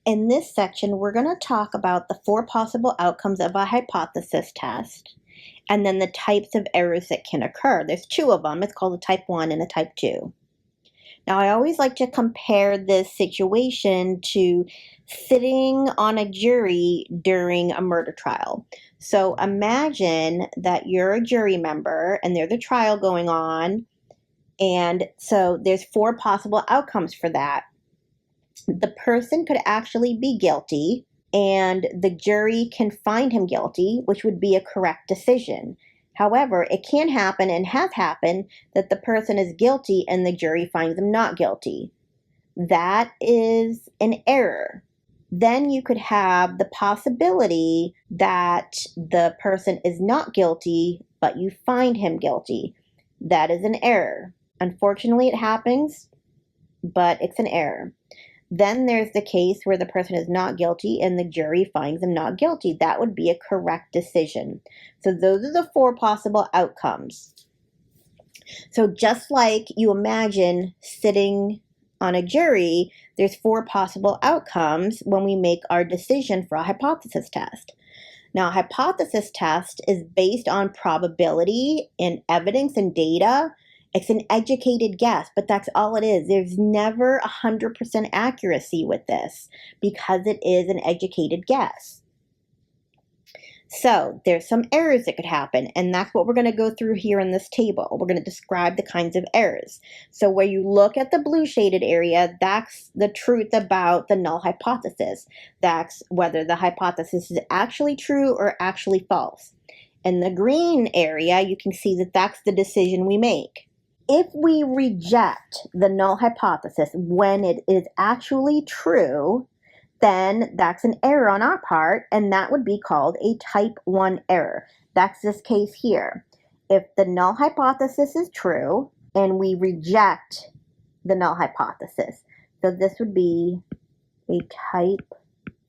In this section, we're going to talk about the 4 possible outcomes of a hypothesis test, and then the types of errors that can occur. There's 2 of them. It's called a type 1 and a type 2. Now, I always like to compare this situation to sitting on a jury during a murder trial. So imagine that you're a jury member and there's a trial going on, and so there's 4 possible outcomes for that. The person could actually be guilty, and the jury can find him guilty, which would be a correct decision. However, it can happen and has happened that the person is guilty and the jury finds them not guilty. That is an error. Then you could have the possibility that the person is not guilty, but you find him guilty. That is an error. Unfortunately, it happens, but it's an error. Then there's the case where the person is not guilty and the jury finds them not guilty. That would be a correct decision. So those are the 4 possible outcomes. So just like you imagine sitting on a jury, there's 4 possible outcomes when we make our decision for a hypothesis test. Now, a hypothesis test is based on probability and evidence and data. It's an educated guess, but that's all it is. There's never 100% accuracy with this because it is an educated guess. So there's some errors that could happen, and that's what we're going to go through here in this table. We're going to describe the kinds of errors. So where you look at the blue shaded area, that's the truth about the null hypothesis. That's whether the hypothesis is actually true or actually false. In the green area, you can see that that's the decision we make. If we reject the null hypothesis when it is actually true, then that's an error on our part, and that would be called a type 1 error. That's this case here. If the null hypothesis is true and we reject the null hypothesis, so this would be a type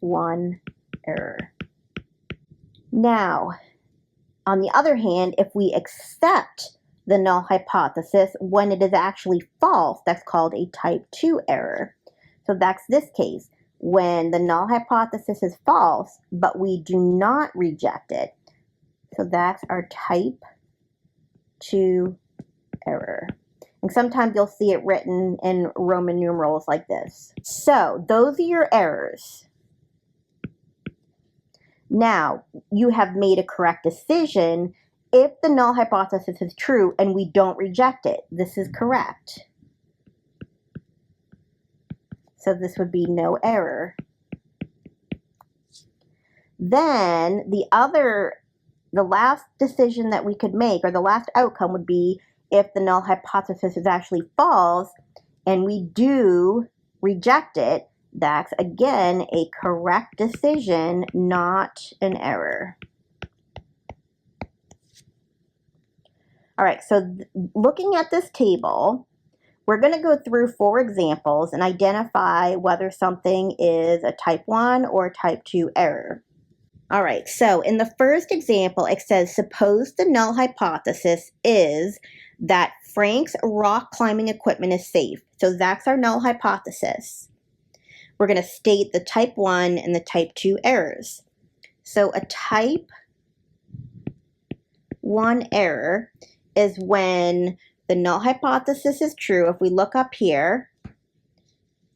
1 error. Now, on the other hand, if we accept the null hypothesis when it is actually false, that's called a type 2 error. So that's this case, when the null hypothesis is false, but we do not reject it. So that's our type 2 error. And sometimes you'll see it written in Roman numerals like this. So those are your errors. Now, you have made a correct decision if the null hypothesis is true and we don't reject it. This is correct. So this would be no error. Then the last decision that we could make, or the last outcome, would be if the null hypothesis is actually false and we do reject it. That's again a correct decision, not an error. All right, so looking at this table, we're going to go through 4 examples and identify whether something is a type 1 or a type 2 error. All right, so in the first example, it says, suppose the null hypothesis is that Frank's rock climbing equipment is safe. So that's our null hypothesis. We're going to state the type 1 and the type 2 errors. So a type 1 error is when the null hypothesis is true. If we look up here,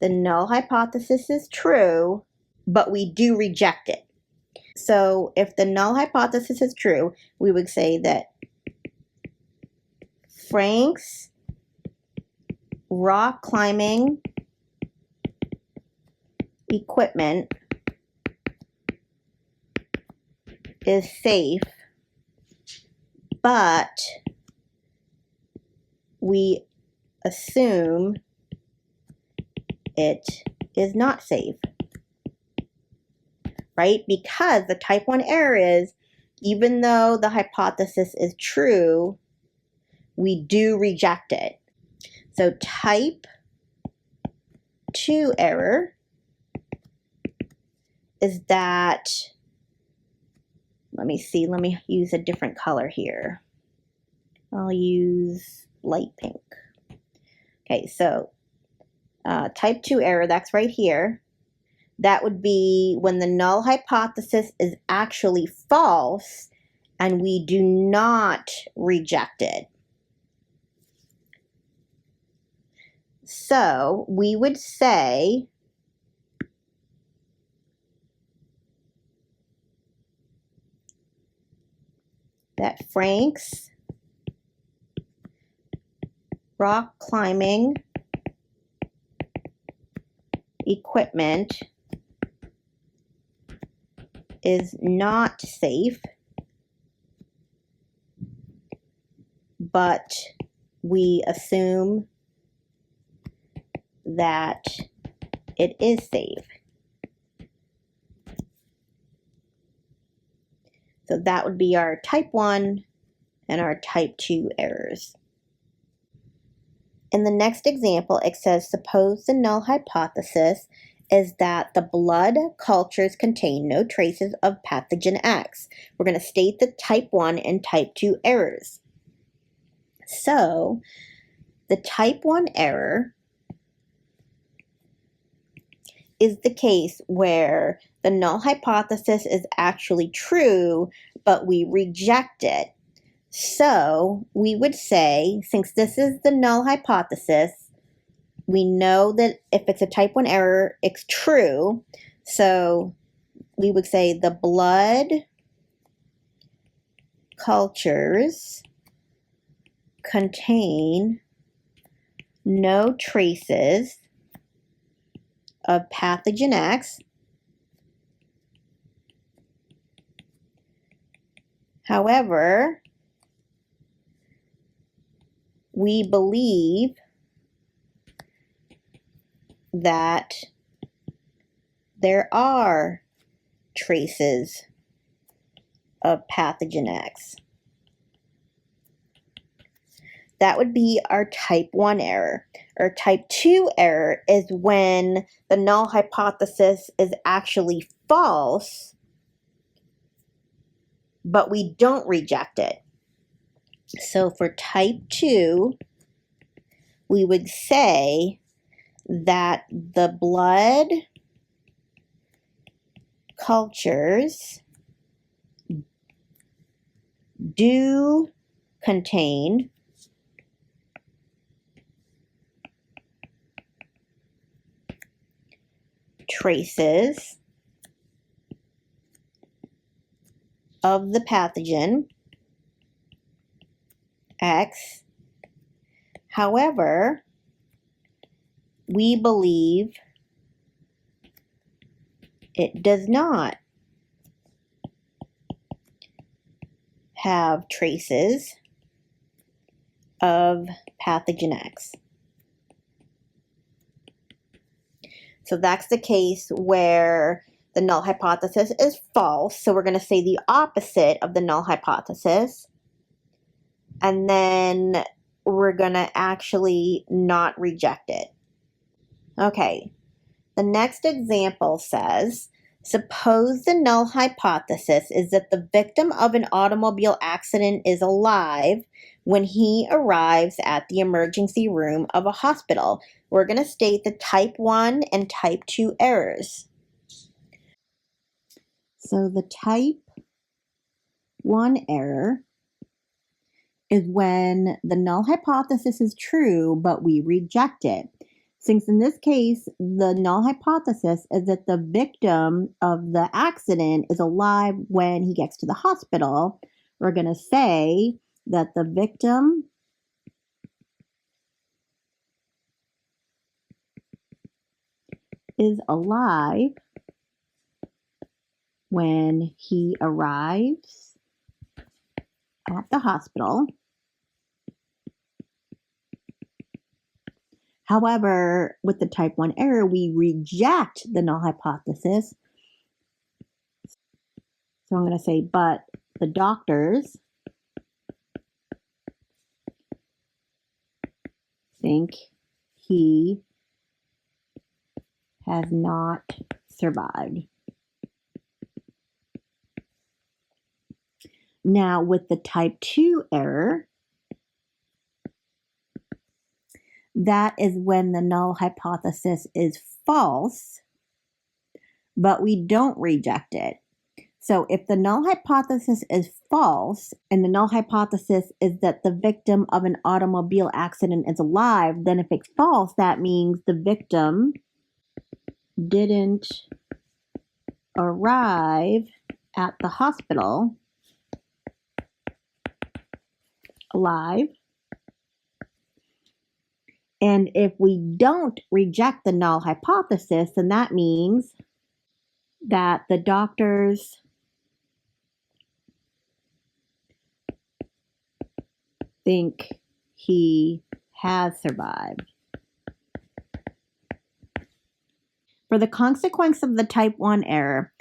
the null hypothesis is true, but we do reject it. So if the null hypothesis is true, we would say that Frank's rock climbing equipment is safe, but we assume it is not safe, right? Because the type 1 error is, even though the hypothesis is true, we do reject it. So type 2 error is that, let me use a different color here. I'll use light pink. Okay, so type 2 error, that's right here. That would be when the null hypothesis is actually false and we do not reject it. So we would say that Frank's rock climbing equipment is not safe, but we assume that it is safe. So that would be our type 1 and our type 2 errors. In the next example, it says, suppose the null hypothesis is that the blood cultures contain no traces of pathogen X. We're going to state the type 1 and type 2 errors. So the type 1 error is the case where the null hypothesis is actually true, but we reject it. So we would say, since this is the null hypothesis, we know that if it's a type 1 error, it's true. So we would say the blood cultures contain no traces of pathogen X. However, we believe that there are traces of pathogen X. That would be our type 1 error. Our type 2 error is when the null hypothesis is actually false, but we don't reject it. So for type 2, we would say that the blood cultures do contain traces of the pathogen X. However, we believe it does not have traces of pathogen X. So that's the case where the null hypothesis is false. So we're going to say the opposite of the null hypothesis. And then we're going to actually not reject it. Okay, the next example says, suppose the null hypothesis is that the victim of an automobile accident is alive when he arrives at the emergency room of a hospital. We're going to state the type 1 and type 2 errors. So the type 1 error is when the null hypothesis is true, but we reject it. Since in this case, the null hypothesis is that the victim of the accident is alive when he gets to the hospital, we're going to say that the victim is alive when he arrives at the hospital. However, with the type 1 error, we reject the null hypothesis. So I'm going to say, but the doctors think he has not survived. Now, with the type 2 error, that is when the null hypothesis is false, but we don't reject it. So if the null hypothesis is false, and the null hypothesis is that the victim of an automobile accident is alive, then if it's false, that means the victim didn't arrive at the hospital alive. And if we don't reject the null hypothesis, then that means that the doctors think he has survived. For the consequence of the type 1 error,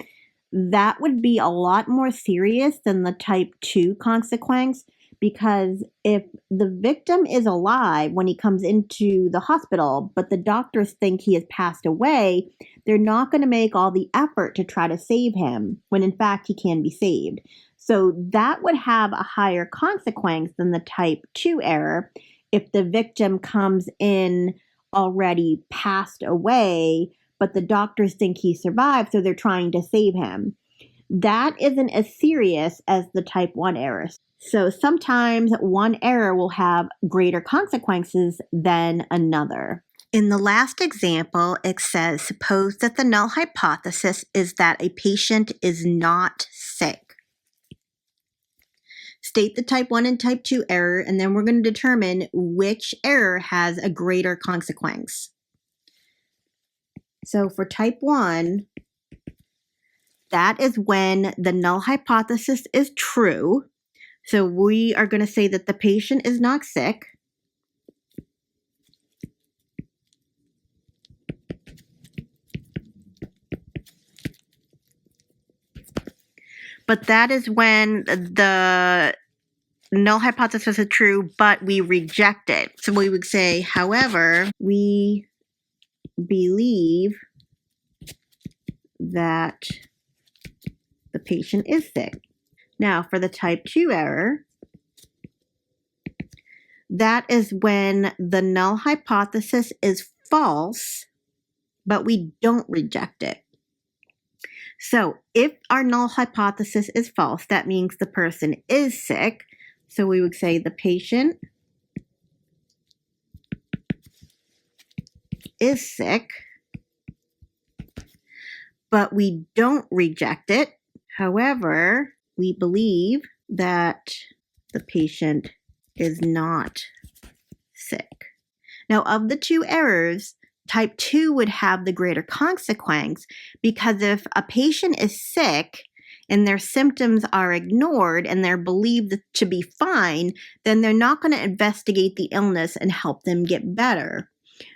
that would be a lot more serious than the type 2 consequence, because if the victim is alive when he comes into the hospital, but the doctors think he has passed away, they're not going to make all the effort to try to save him when in fact he can be saved. So that would have a higher consequence than the type 2 error if the victim comes in already passed away, but the doctors think he survived, so they're trying to save him. That isn't as serious as the type 1 error. So sometimes one error will have greater consequences than another. In the last example, it says, suppose that the null hypothesis is that a patient is not sick. State the type 1 and type 2 error, and then we're going to determine which error has a greater consequence. So for type 1, that is when the null hypothesis is true. So we are going to say that the patient is not sick. But that is when the null hypothesis is true, but we reject it. So we would say, however, we believe that the patient is sick. Now, for the type 2 error, that is when the null hypothesis is false, but we don't reject it. So if our null hypothesis is false, that means the person is sick. So we would say the patient is sick, but we don't reject it. However, we believe that the patient is not sick. Now, of the two errors, type 2 would have the greater consequence, because if a patient is sick and their symptoms are ignored and they're believed to be fine, then they're not going to investigate the illness and help them get better.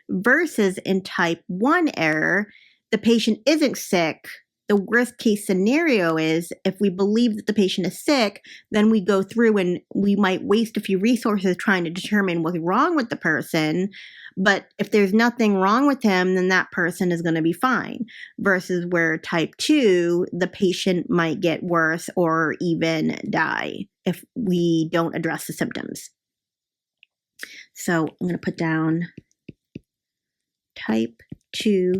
Versus in type 1 error, the patient isn't sick. The worst case scenario is if we believe that the patient is sick, then we go through and we might waste a few resources trying to determine what's wrong with the person. But if there's nothing wrong with him, then that person is going to be fine. Versus where type 2, the patient might get worse or even die if we don't address the symptoms. So I'm going to put down type 2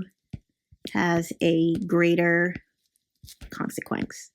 has a greater consequence.